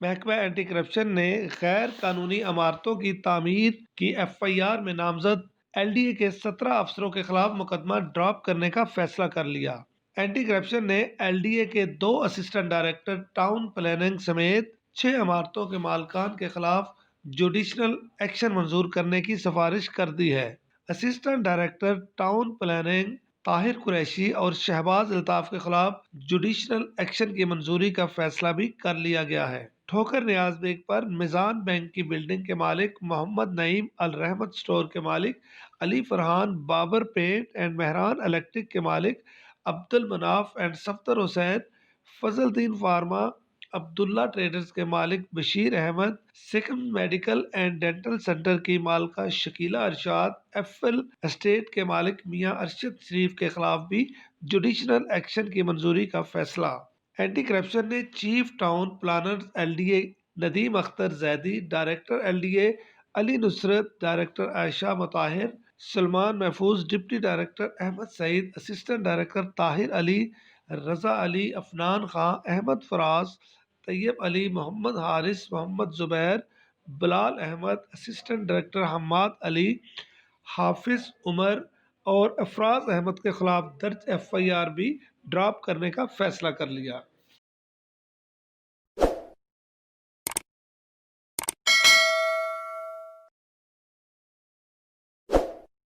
محکمہ anti corruption نے غیر قانونی عمارتوں کی تعمیر کی ایف آئی آر میں نامزد ایل ڈی اے کے 17 افسروں کے خلاف مقدمہ ڈراپ کرنے کا فیصلہ کر لیا۔ اینٹی کرپشن نے ایل ڈی اے کے 2 اسسٹنٹ ڈائریکٹر ٹاؤن پلاننگ سمیت 6 عمارتوں کے مالکان کے خلاف جوڈیشنل ایکشن منظور کرنے کی سفارش کر دی ہے۔ Assistant director town planning Tahir Qureshi اور شہباز الطاف کے خلاف جوڈیشنل ایکشن کی منظوری کا فیصلہ بھی کر لیا گیا ہے۔ ٹھوکر نیاز بیگ پر میزان بینک کی بلڈنگ کے مالک محمد نعیم الرحمت اسٹور کے مالک Ali Farhan Babar paint and Mehran electric کے مالک عبد المناف and Safdar Hussain, Fazal Uddin pharma, Abdullah traders کے مالک Bashir Ahmed, Sikkim medical and dental centre کی مالکہ Shakeela Irshad, F L estate کے مالک میاں ارشد شریف کے خلاف بھی جوڈیشنل ایکشن کی منظوری کا فیصلہ۔ اینٹی کرپشن نے chief town planners L D A Nadeem Akhtar Zaidi, director L D A Ali Nusrat, director Ayesha Mutahir, Salman Mahfooz, deputy director Ahmed Saeed, assistant director Tahir Ali, Raza Ali, Afnan Khan, Ahmed Faraz, Tayyab Ali, Muhammad Haris, Muhammad Zubair, Bilal Ahmed, assistant director Hammad Ali, Hafiz Umar اور افراز احمد کے خلاف درج ایف آئی آر بھی ڈراپ کرنے کا فیصلہ کر لیا۔